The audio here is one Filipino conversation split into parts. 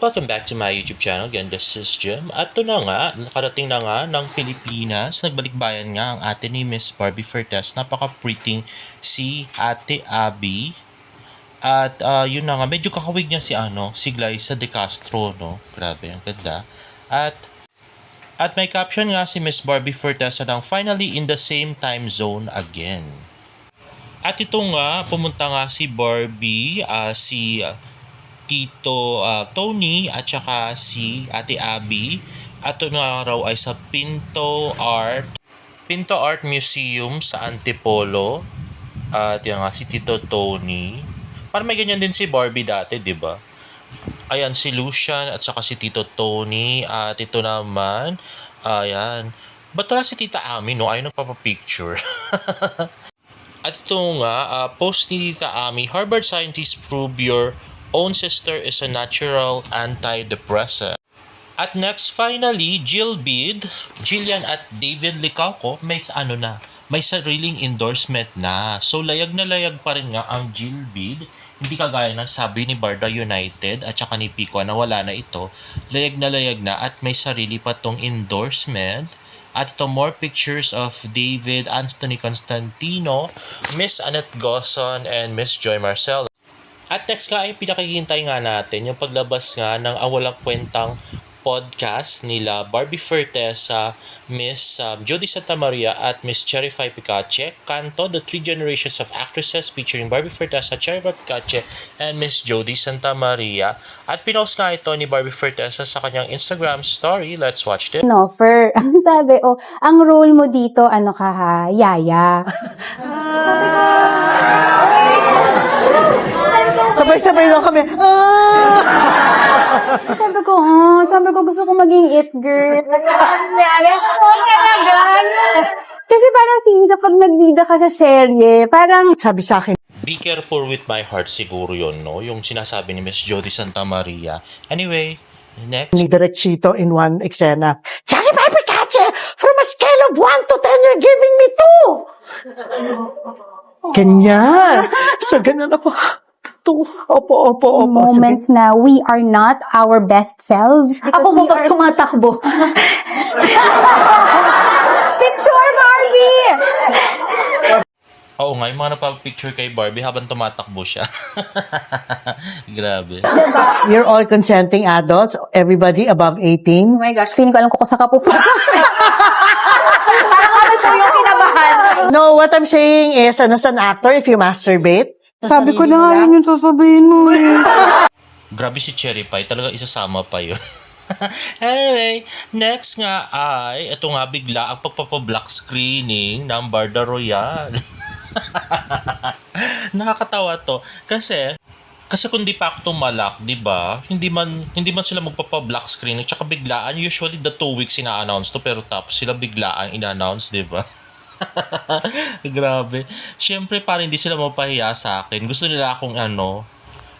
Welcome back to my YouTube channel. Again, this is Jim. At ito na nga, nakarating na nga ng Pilipinas. Nagbalikbayan nga ang ate ni Miss Barbie Fortes. Napaka-pretty si Ate Abby. At yun na nga, medyo kakawig niya si Glyza De Castro, no? Grabe, ang ganda. At may caption nga si Miss Barbie Fortes na finally in the same time zone again. At ito nga, pumunta nga si Barbie, si Tito Tony at saka si Ate Abby. At ito nga raw ay sa Pinto Art Museum sa Antipolo. At yan nga si Tito Tony. Parang may ganyan din si Barbie dati, di ba? Ayan si Lucian at saka si Tito Tony. At ito naman, ayan. Ba't wala si Tita Ami, no? Ayaw nagpapapicture. At ito nga, post ni Tita Ami, Harvard scientists prove your own sister is a natural antidepressant. At next, finally, Jillian at David Licauco, may sariling endorsement na. So, layag na layag pa rin nga ang Jilbid. Hindi kagaya ng sabi ni Barda United at saka ni Pico na wala na ito. Layag na at may sarili pa tong endorsement. At ito, more pictures of David, Anthony Constantino, Miss Annette Gosson, and Miss Joy Marcelo. At next nga ay pinakihintay nga natin yung paglabas nga ng ang walang kwentang podcast nila Barbie Fortes, Miss Jody Santa Maria at Miss Cherify Picache. Kanto, The Three Generations of Actresses featuring Barbie Fortes, Cherify Picache, and Miss Jody Santa Maria. At pinost nga ito ni Barbie Fortes sa kanyang Instagram story. Let's watch this. No, ang sabi, ang role mo dito, ano ka ha, yaya. Sabay-sabay lang kami. Sabi ko gusto ko maging it girl. Talaga. Kasi parang feeling sa pag nagbida ka sa serye, parang Sabi sa akin, Be careful with my heart siguro yun, no? Yung sinasabi ni Miss Jody Santa Maria. Anyway, next. ni Derechito in one eksena, Johnny Piper Catcher, from a scale of 1 to 10, you're giving me 2. Ganyan. So, ganun ako. 2. Opo. moments na we are not our best selves. Ako mo pag tumatakbo. Picture, Barbie! Oo nga, yung mga napapicture kay Barbie habang tumatakbo siya. Grabe. You're all consenting adults, everybody above 18. Oh my gosh, feeling ko alam ko kung sa kapupo. Parang ako po yung kinabahan. No, what I'm saying is, as an actor, if you masturbate, Sabi ko na nga yun yung sasabihin mo eh. Grabe si Cherry Pie, talaga isasama pa yun. Anyway, next nga ay, ito nga bigla ang pagpapablock screening ng Barda Royale. Nakakatawa to. Kasi kung di pa ako tumalak, di ba? Hindi man sila magpapa-block screening, tsaka biglaan, usually the 2 weeks ina-announce to, pero tapos sila biglaan ina-announce, di ba? Grabe. Siyempre, parang hindi sila mapahiya sa akin. Gusto nila akong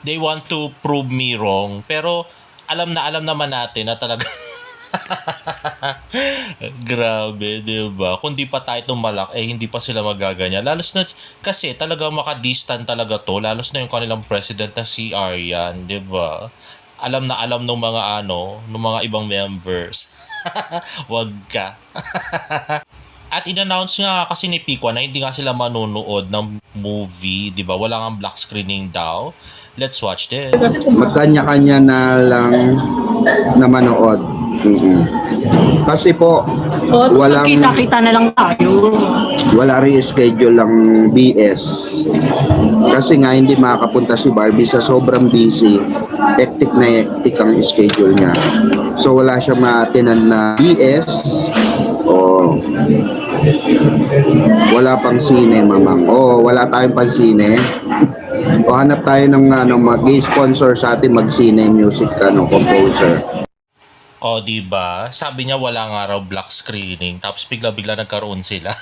they want to prove me wrong. Pero, alam naman natin na talaga. Grabe, diba? Kung di pa tayo tumalak, hindi pa sila magaganyan. Lalos na, kasi talagang makadistant talaga to. Lalos na yung kanilang president na si Aryan, diba? Alam ng mga ng mga ibang members. Wag ka. At in-announce nga kasi ni Pico na hindi nga sila manonood ng movie, di ba? Wala nga black screening daw. Let's watch this. Magkanya-kanya na lang na manood. Kasi po, walang kita-kita na lang tayo. wala re-schedule lang BS. Kasi nga hindi makakapunta si Barbie sa sobrang busy. Hectic ang schedule niya. So wala siya matinan na BS. Wala pang sine, mamang. Wala tayong pang sine. Hanap tayo ng mag-sponsor sa atin mag-sine music composer. Diba? Sabi niya wala nga raw black screening, tapos bigla nagkaroon sila.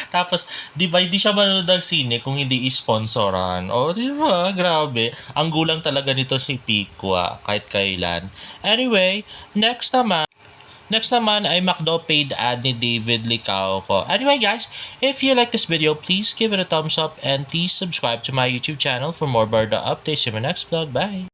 Tapos, diba, hindi siya manonood ng sine kung hindi i-sponsoran. Diba? Grabe. Ang gulang talaga nito si Pico, kahit kailan. Anyway, next naman ay McDo paid ad ni David Licauco. Anyway guys, if you like this video, please give it a thumbs up and please subscribe to my YouTube channel for more Barda updates in my next vlog. Bye!